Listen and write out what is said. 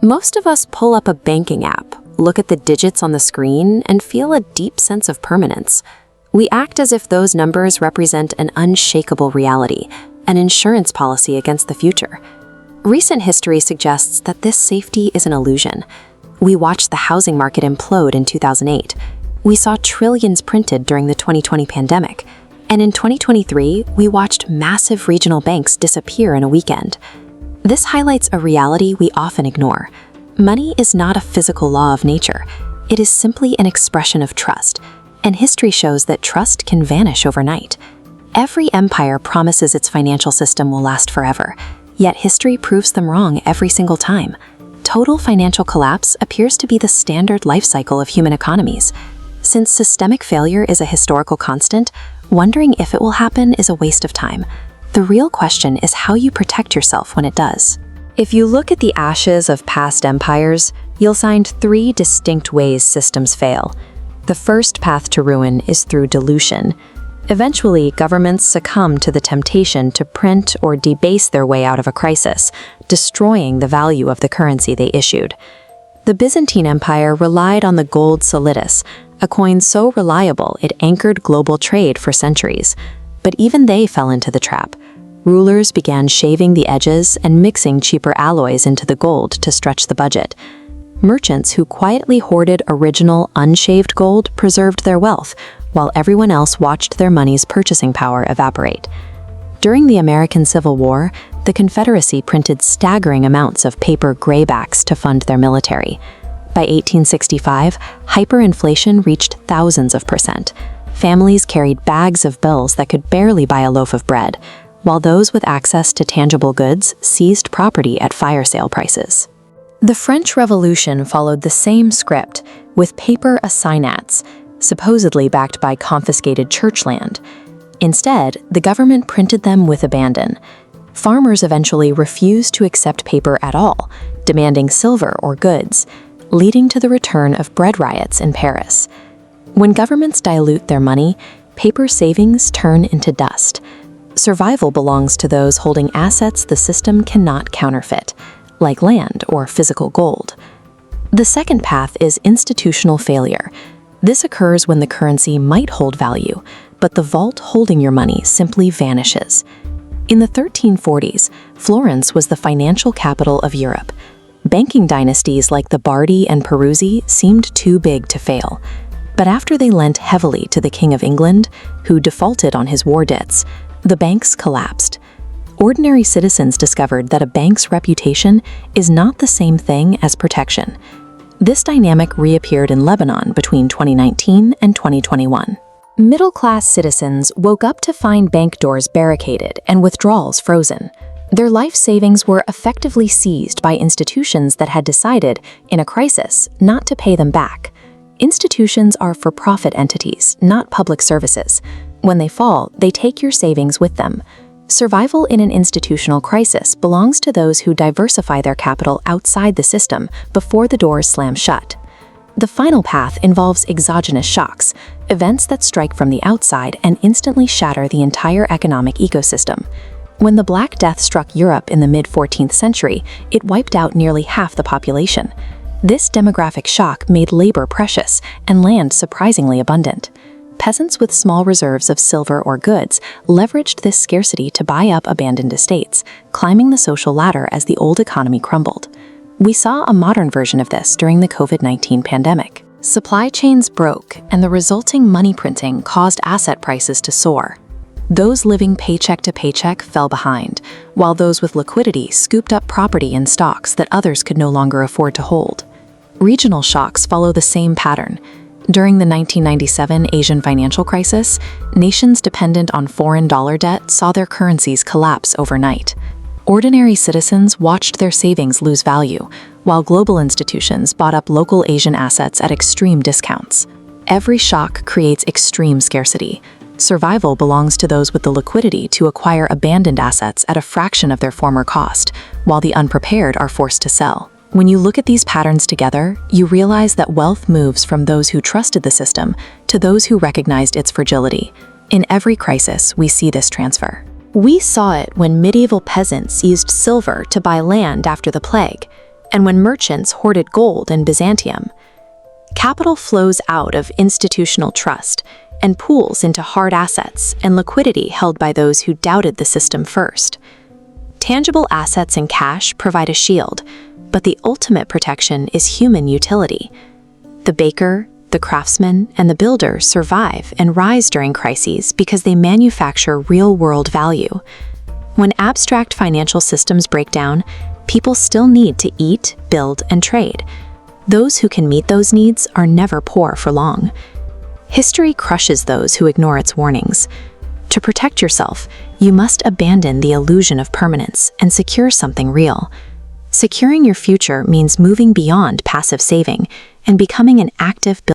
Most of us pull up a banking app, look at the digits on the screen, and feel a deep sense of permanence. We act as if those numbers represent an unshakable reality, an insurance policy against the future. Recent history suggests that this safety is an illusion. We watched the housing market implode in 2008. We saw trillions printed during the 2020 pandemic. And in 2023, we watched massive regional banks disappear in a weekend. This highlights a reality we often ignore. Money is not a physical law of nature. It is simply an expression of trust. And history shows that trust can vanish overnight. Every empire promises its financial system will last forever, yet history proves them wrong every single time. Total financial collapse appears to be the standard life cycle of human economies. Since systemic failure is a historical constant, wondering if it will happen is a waste of time. The real question is how you protect yourself when it does. If you look at the ashes of past empires, you'll find three distinct ways systems fail. The first path to ruin is through dilution. Eventually, governments succumb to the temptation to print or debase their way out of a crisis, destroying the value of the currency they issued. The Byzantine Empire relied on the gold solidus, a coin so reliable it anchored global trade for centuries. But even they fell into the trap. Rulers began shaving the edges and mixing cheaper alloys into the gold to stretch the budget. Merchants who quietly hoarded original, unshaved gold preserved their wealth, while everyone else watched their money's purchasing power evaporate. During the American Civil War, the Confederacy printed staggering amounts of paper graybacks to fund their military. By 1865, hyperinflation reached thousands of percent. Families carried bags of bills that could barely buy a loaf of bread, while those with access to tangible goods seized property at fire sale prices. The French Revolution followed the same script, with paper assignats, supposedly backed by confiscated church land. Instead, the government printed them with abandon. Farmers eventually refused to accept paper at all, demanding silver or goods, leading to the return of bread riots in Paris. When governments dilute their money, paper savings turn into dust. Survival belongs to those holding assets the system cannot counterfeit, like land or physical gold. The second path is institutional failure. This occurs when the currency might hold value, but the vault holding your money simply vanishes. In the 1340s, Florence was the financial capital of Europe. Banking dynasties like the Bardi and Peruzzi seemed too big to fail. But after they lent heavily to the King of England, who defaulted on his war debts, the banks collapsed. Ordinary citizens discovered that a bank's reputation is not the same thing as protection. This dynamic reappeared in Lebanon between 2019 and 2021. Middle-class citizens woke up to find bank doors barricaded and withdrawals frozen. Their life savings were effectively seized by institutions that had decided, in a crisis, not to pay them back. Institutions are for-profit entities, not public services. When they fall, they take your savings with them. Survival in an institutional crisis belongs to those who diversify their capital outside the system before the doors slam shut. The final path involves exogenous shocks, events that strike from the outside and instantly shatter the entire economic ecosystem. When the Black Death struck Europe in the mid-14th century, it wiped out nearly half the population. This demographic shock made labor precious and land surprisingly abundant. Peasants with small reserves of silver or goods leveraged this scarcity to buy up abandoned estates, climbing the social ladder as the old economy crumbled. We saw a modern version of this during the COVID-19 pandemic. Supply chains broke, and the resulting money printing caused asset prices to soar. Those living paycheck to paycheck fell behind, while those with liquidity scooped up property and stocks that others could no longer afford to hold. Regional shocks follow the same pattern. During the 1997 Asian financial crisis, nations dependent on foreign dollar debt saw their currencies collapse overnight. Ordinary citizens watched their savings lose value, while global institutions bought up local Asian assets at extreme discounts. Every shock creates extreme scarcity. Survival belongs to those with the liquidity to acquire abandoned assets at a fraction of their former cost, while the unprepared are forced to sell. When you look at these patterns together, you realize that wealth moves from those who trusted the system to those who recognized its fragility. In every crisis, we see this transfer. We saw it when medieval peasants used silver to buy land after the plague. and when merchants hoarded gold in Byzantium. Capital flows out of institutional trust and pools into hard assets and liquidity held by those who doubted the system first. Tangible assets and cash provide a shield, but the ultimate protection is human utility. The baker, the craftsman, and the builder survive and rise during crises because they manufacture real-world value. When abstract financial systems break down, people still need to eat, build, and trade. Those who can meet those needs are never poor for long. History crushes those who ignore its warnings. To protect yourself, you must abandon the illusion of permanence and secure something real. Securing your future means moving beyond passive saving and becoming an active builder.